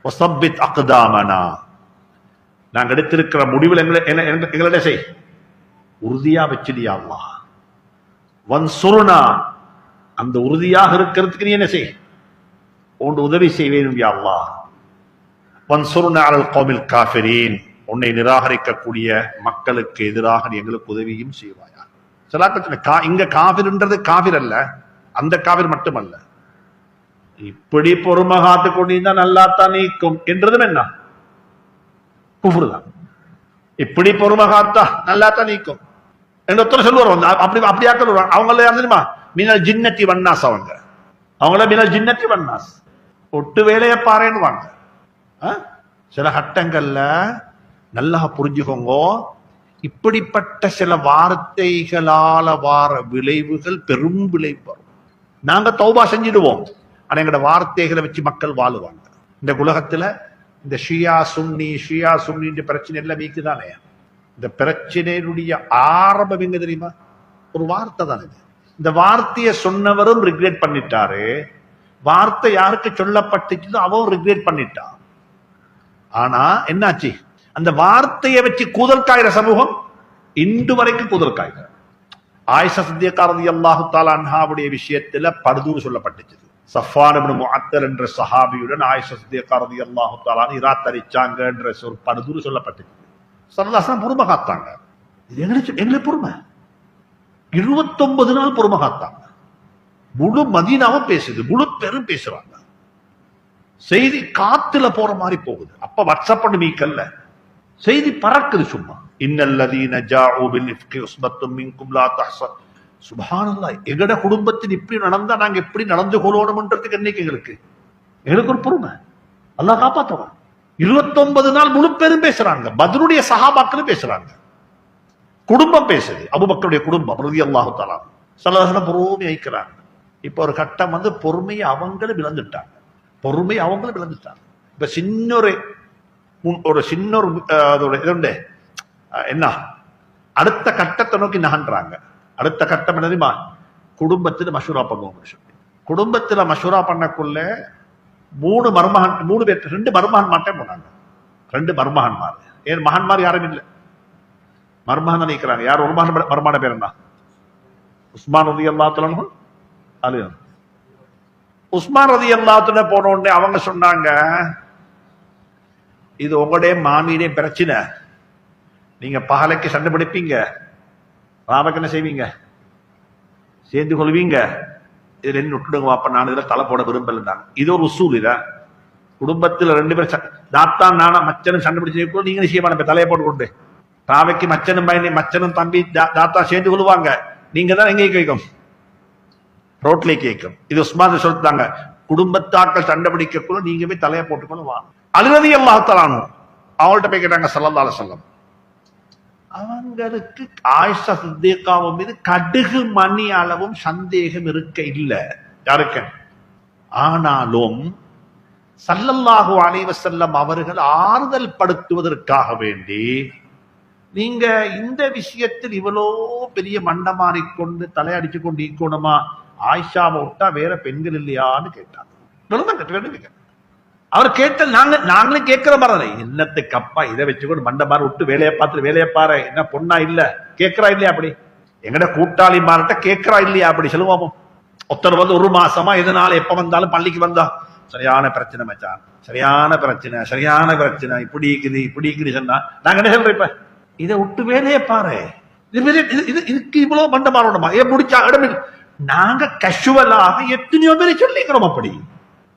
வஸப்பித் அக்தாமனா, நாங்க எடுத்திருக்கிற முடிவில் எங்களை செய் உறுதியா வச்சிடியா அல்லாஹ். வன்சுர்னா, அந்த உறுதியாக இருக்கிறதுக்கு நீ என்ன செய், உன் உதவி செய்வேன் யா அல்லாஹ். வன்சுர்னா அலல் கௌமில் காஃபிரீன், உன்னை நிராகரிக்கக்கூடிய மக்களுக்கு எதிராக நீ எங்களுக்கு உதவியும் செய்வாயா. சிலாக்கள் இங்க காஃபிர்ன்றது காஃபிர் அல்ல, அந்த காஃபிர் மட்டுமல்ல, இப்படி பொறுமை காத்து கொண்டிருந்தா நல்லாத்தான் நீக்கும் என்றதும் என்ன குஃப்ரு தான். இப்படி பொறுமை காத்தா நல்லாத்தான் நீக்கும் என்று ஒருத்தர் சொல்லுவார். அப்படி அப்படியாக்க அவங்கள தெரியுமா, மினல் ஜின்னத்தி வன்னாஸ், அவங்கள மினல் ஜின்னத்தி வன்னாஸ், ஒட்டு வேலையை பாருன்னு வாங்க. சில கட்டங்கள்ல நல்லா புரிஞ்சுக்கோங்க, இப்படிப்பட்ட சில வார்த்தைகளால வார விளைவுகள் பெரும் விளைவு வரும். நாங்க தௌபா செஞ்சிடுவோம், ஆனா எங்களோட வார்த்தைகளை வச்சு மக்கள் வாழுவாங்க. இந்த உலகத்துல இந்த ஷியா சுன்னி பிரச்சனை எல்லாம் வீக்குதானே. இந்த பிரச்சனையுடைய ஆரம்பம் எங்க தெரியுமா, ஒரு வார்த்தை தான் இது. இந்த வார்த்தையை சொன்னவரும் ரிக்ரெட் பண்ணிட்டாரு, வார்த்தை யாருக்கு சொல்லப்பட்டுச்சோ அவன் ரிக்ரெட் பண்ணிட்டான். ஆனா என்னாச்சு, அந்த வார்த்தையை வச்சு கூதல் காய்கிற சமூகம் இன்று வரைக்கும் கூதல் காய்கிற. ஆயிஷா சித்திகா ரலியல்லாஹு தஆலா அன்ஹாவுடைய விஷயத்துல படுதூறு சொல்லப்பட்டுச்சு. சஃப்வான் இப்னு முஅத்தல் என்ற சஹாபியுடன் ஆயிஷா சித்திகா ரலியல்லாஹு தஆலா இராத்தரிச்சாங்க என்ற ஒரு படுதூறு சொல்லப்பட்டுச்சு. ஸல்லல்லாஹு அலைஹி வஸல்லம் பொறுமை காத்தாங்க. இது எங்களுக்கு பொறுமை. 29 நாள் பொறுமை காத்தாங்க. முழு மதீனாவும் பேசுது, முழு பேரும் பேசுறாங்க. செய்தி காத்துல போற மாதிரி போகுது. அப்ப வாட்ஸ்அப் மீக்கல்ல, செய்தி பறக்குது சும்மா. இன்னல்லதீன ஜாஉ பில் இஃப்கி உஸ்பத்தும் மின்கும் லா தஹ்சன். சுப்ஹானல்லாஹ், எங்கட குடும்பத்தில் இப்படி நடந்தா நாங்க எப்படி நடந்து கொள்ளணும்ன்றதுக்கு என்னைக்கு எங்களுக்கு ஒரு பொறுமை. அல்லாஹ் காப்பாத்துவான். 29 நாள் முழு பேரும் பேசுறாங்க. பத்ருடைய சஹாபாக்களும் பேசுறாங்க, குடும்பம் பேசுது. அபூபக்கருடைய குடும்பம் ரலியல்லாஹு தஆலா ஸல்லல்லாஹு அலைஹி வஸல்லம் பொறுமை ஐக்கிறாங்க. இப்ப ஒரு கட்டம் வந்து பொறுமையை அவங்களும் இழந்துட்டாங்க. இப்ப சின்ன என்ன அடுத்த கட்டத்தை நோக்கி நகன்றாங்க. அடுத்த கட்டம் என்ன தெரியுமா, குடும்பத்தில் மஷூரா பண்ணுவோம். குடும்பத்துல மஷூரா பண்ணக்குள்ள 3 பேர் 2 மருமகன் மாட்டேன் போனாங்க. 2 மருமகன்மார். ஏன் மகன்மார் யாரும் இல்லை, மருமகன் தான் நிற்கிறாங்க. யார் ஒரு மருமான பேர் என்ன, உஸ்மான் ரலியல்லாஹு அன்ஹு. அது உஸ்மான் ரலியல்லாஹு அன்ஹு போன உடனே அவங்க சொன்னாங்க, இது உங்களுடைய மாமியுடைய பிரச்சனை, நீங்க பகலைக்கு சண்டை பிடிப்பீங்க, ராமக்கு என்ன செய்வீங்க, சேர்ந்து கொள்வீங்க, இதுல என்ன விட்டுடுங்க வாப்ப, நான் இதுல தலை போட விரும்பல. இது ஒரு உசூல். இத குடும்பத்துல 2 பேர் தாத்தா நானா மச்சனும் சண்டை பிடிச்சு நீங்க செய்ய தலையை போட்டு கொண்டு ராவைக்கு மச்சனும் தம்பி தாத்தா சேர்ந்து கொள்வாங்க, நீங்க தான் எங்க கேட்கும், ரோட்ல கேட்கும். இது உஸ்மான் சொல்லிட்டாங்க, குடும்பத்தாக்கள் சண்டை பிடிக்கக்குள்ள நீங்க போய் தலையை போட்டுக்கொள்ள வா. அழுதி அல்லாஹ் தஆலா அவங்கள்ட்ட போய் கேட்டாங்க ஸல்லல்லாஹு அலைஹி வஸல்லம். அவங்களுக்கு ஆயிஷா சித்திகாவின் மீது கடுகு மணி அளவும் சந்தேகம் இருக்க இல்லை யாருக்கு. ஆனாலும் ஸல்லல்லாஹு அலைஹி வஸல்லம் அவர்கள் ஆறுதல் படுத்துவதற்காக வேண்டி, நீங்க இந்த விஷயத்தில் இவ்வளோ பெரிய மண்டமாறி கொண்டு தலையடிச்சு கொண்டு ஈக்கணுமா, ஆயிஷாவை விட்டா வேற பெண்கள் இல்லையான்னு கேட்டாங்க. அவர் கேட்ட நாங்களும் கேட்கிற மாதிரி என்னத்துக்கு அப்பா இதை வச்சுக்கொண்டு மண்டமாரி விட்டு வேலையை பாரு, என்ன பொண்ணா இல்ல கேட்கிறா இல்லையா, அப்படி எங்கட கூட்டாளி மார்ட்ட கேட்கிறா இல்லையா, அப்படி சொல்லுவோம். ஒருத்தர் வந்து 1 மாசமா எதனால எப்ப வந்தாலும் பள்ளிக்கு வந்தா சரியான பிரச்சனை மச்சான், சரியான பிரச்சனை இப்படி இருக்குது சொன்னா நாங்க என்ன சொல்றோம், இப்ப இதை விட்டு வேலையை பாரு, இதுக்கு இவ்வளவு மண்டமாறணுமா, ஏன் முடிச்சா இடம். நாங்க கஷுவலாக எத்தனையோ பேரை சொல்லிக்கிறோம். அப்படி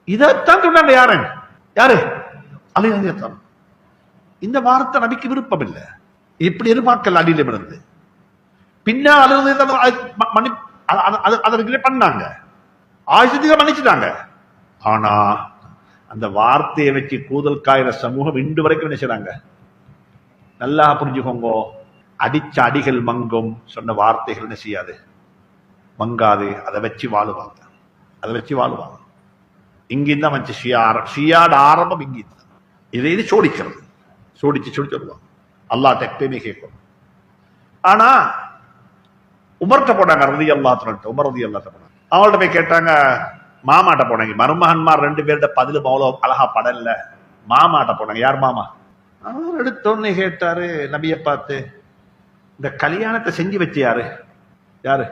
இதைத்தான் சொன்னாங்க. யாரு அலிதான். இந்த வார்த்தை நபிக்கு விருப்பம் இல்லை, இப்படி எதிர்பார்க்கல. அடியில இருந்து பின்னா அதை பண்ணாங்க, ஆயுதத்துக்கு மன்னிச்சுட்டாங்க. ஆனா அந்த வார்த்தையை வச்சு கூதல் காயிற சமூகம் இன்று வரைக்கும் என்ன செய்றாங்க, நல்லா புரிஞ்சுக்கோங்க. அடிச்ச அடிகள் மங்கும், சொன்ன வார்த்தைகள் என்ன செய்யாது, மங்காது. அதை வச்சு வாழுவாங்க. இங்கிருந்தான் வந்து ஷியாட ஆரம்பம் இங்கிருந்தான். இதை சோடிச்சு வருவாங்க. அல்லாஹ் எப்பயுமே கேட்கும். ஆனா உமர்கிட்ட போனாங்க, உமர் ரலியல்லாஹு போனாங்க. அவங்கள்ட்ட போய் கேட்டாங்க, மாமாட்ட போனாங்க. மருமகன்மார் 2 பேர்கிட்ட பதில் அவ்வளோ அழகா படல. மாமாட்ட போனாங்க. யார் மாமா? அவர் எடுத்தோன்னு கேட்டாரு நபியை பார்த்து, இந்த கல்யாணத்தை செஞ்சு வச்சு யாரு? யாரு?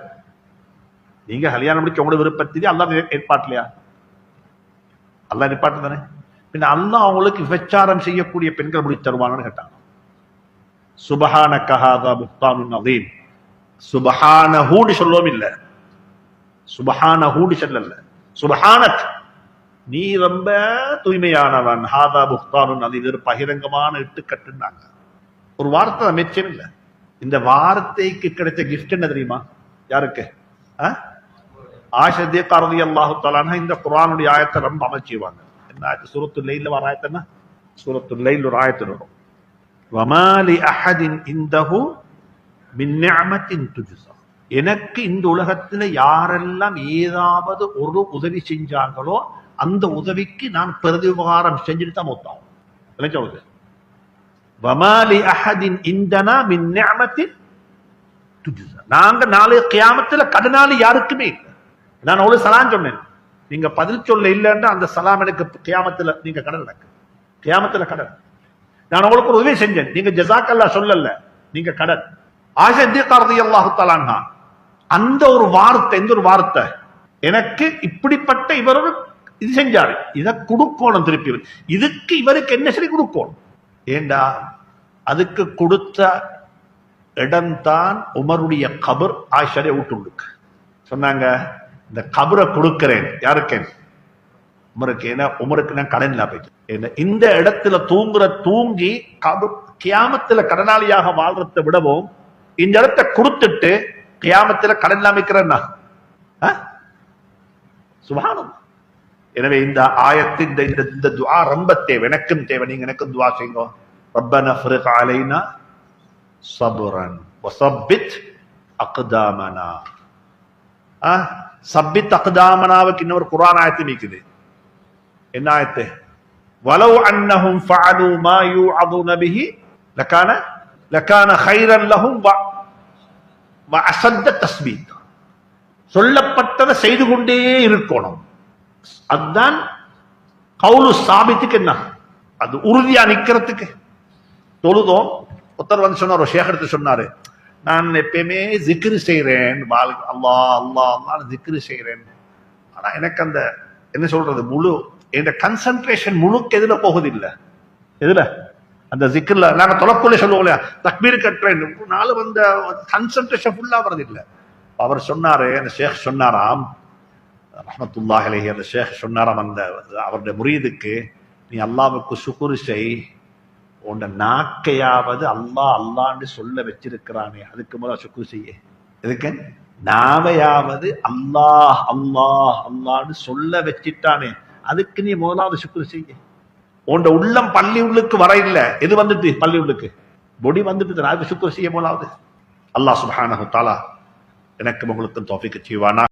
நீங்க கல்யாணம் முடிச்சு உங்களோட விருப்பத்தி அல்லாஹ் ஏற்பாட்டிலையா? அல்லாஹ் ஏற்பாட்டு தானே. பின்ன அல்லாஹ் அவங்களுக்கு விபச்சாரம் செய்யக்கூடிய பெண்கள் முடிச்சு தருவாங்கன்னு கேட்டாங்க. சுபஹானக ஹாதா புஹ்தானுன் அதீம். சுபஹானஹூன்னு சொல்லவும் இல்லை, சுபஹானஹூன்னு சொல்லல, சுபஹானக் நீ ரொம்ப தூய்மையானவன், ஹாதா புஹ்தானுன் அதீம், இது பகிரங்கமான இட்டுக்கட்டுனாங்க. ஒரு வார்த்தை அமைச்சம் இல்லை. இந்த வார்த்தைக்கு கிடைச்ச கிஃப்ட் என்ன தெரியுமா? யாருக்கு? ஆயிஷா ரலியல்லாஹு தஆலா அன்ஹா இந்த குர்ஆனுடைய ஆயத்தை ரொம்ப அமைச்சுவாங்க. என்ன ஆயத்து? சூரத்துல் லைல்ல வர ஆயத்து என்ன? சூரத்துல் லைல் ஒரு ஆயத்து வரும். வமா லி அஹதின் இன்தஹு மின் நிஅமத்தின் துஜ்ஸா. எனக்கு இந்த உலகத்துல யாரெல்லாம் ஏதாவது ஒரு உதவி செஞ்சாங்களோ அந்த உதவிக்கு நான் பிரதிபகாரம் செஞ்சுட்டு தான் மௌத்தாகும். என்ன சொல்றது? வமா லி அஹதின் இந்தனா மின் நிஅமத்தின் துஜ்ஸா. நாங்க நாளை கியாமத்துல கடனாளி யாருக்குமே இல்லை. நான் ஒரு சலாம் சொன்னேன், நீங்க பதில் சொல்ல இல்லைன்னா அந்த சலாம் எனக்கு கியாமத்துல நீங்க கடன் எனக்கு, கியாமத்துல கடன். நான் உங்களுக்கு ஒரு உதவி செஞ்சேன், நீங்க ஜஸாக்கல்லா சொல்லல, நீங்க கடன். ஆயிஷா ரலியல்லாஹு தஆலா அன்ஹா அந்த ஒரு வார்த்தை, இந்த ஒரு வார்த்தை எனக்கு இப்படிப்பட்ட இவர் இது செஞ்சாரு, இதை கொடுக்கணும் திருப்பி, இதுக்கு இவருக்கு என்ன சரி கொடுக்கணும். ஏண்டா அதுக்கு கொடுத்த இடம்தான் உமருடைய கபர். ஆயிஷாவை விட்டுள்ளுக்கு சொன்னாங்க, இந்த கபரை கொடுக்கிறேன் யாருக்கு? உமருக்கு. ஏன்னா உமருக்கு நான் கடன் இல்லா போயிட்டு, இந்த இடத்துல தூங்கி கியாமத்துல கடனாளியாக வாழ்றதை விடவும் இந்த இடத்தை கொடுத்துட்டு கியாமத்துல கடன் இல்லாமக்கிறேன்னா சுப்ஹானல்லாஹ். எனவே இந்த ஆயத்து இந்த துஆ ரொம்ப தேவை, எனக்கும் தேவை. நீங்க எனக்கும் துஆ செய்யுங்க. ரப்பனா ஃப்ரிக் அலைனா சப்ரன் வஸப்பித் அக்தாமனா. சப்பித் அக்தாமனாவுக்கு இன்னொரு குர்ஆன் ஆயத்து நிக்குது. என்ன ஆயத்து? வலவ் அன்னஹும் ஃபஅலு மா யூஅதுன பிஹி லகான கைரன் லஹும் வ அஸத்த தஸ்பீத். சொல்லப்பட்டதை செய்து கொண்டே இருக்கணும். அதுதான் கவுலு சாபித்துக்கு. என்ன அது? உறுதியா நிக்கிறதுக்கு. தொழுதோம், ஒருத்தர் வந்து சொன்னார், ஒரு ஷேக் எடுத்து சொன்னாரு, நான் எப்பயுமே ஜிக்ரு செய்யறேன், அல்லாஹ் அல்லாஹ் அல்லாஹ் ஜிக்ரு செய்யறேன், ஆனா எனக்கு அந்த என்ன சொல்றது முழு என் கன்சன்ட்ரேஷன் முழுக்க எதுல போகுதில்லை. எதுல? அந்த ஜிக்ர்ல. நாங்க தொலைக்குள்ள சொல்லுவோம் இல்லையா, தக்பீர் கட்டுறேன், நாலு வந்த கன்சன்ட்ரேஷன் ஃபுல்லா வரதில்லை. அவர் சொன்னாரு, அந்த ஷேக் சொன்னாராம் ரஹ்மத்துல்லாஹி அலைஹி, அந்த ஷேக் சொன்னாராம் அந்த அவருடைய முரீதுக்கு, நீ அல்லாஹ்வுக்கு சுக்ர் செய், உன்னை நாக்கையாவது அல்லாஹ் அல்லான்னு சொல்ல வச்சிருக்கிறானே, அதுக்கு முதல்ல சுக்ர் செய்ய. எதுக்கு? நாவையாவது அல்லாஹ் அல்லாஹ் அல்லான்னு சொல்ல வச்சிட்டானே, அதுக்கு நீ முதலாவது சுக்ர் செய்ய. உன் உள்ளம் பள்ளி உள்ளுக்கு வர இல்லை, எது வந்துட்டு? பள்ளி உள்ளுக்கு பொடி வந்துட்டு, அதுக்கு சுக்ர் செய்ய முதலாவது. அல்லாஹ் சுப்ஹானஹு வ தஆலா எனக்கும் உங்களுக்கும் தௌஃபீக் செய்வானா.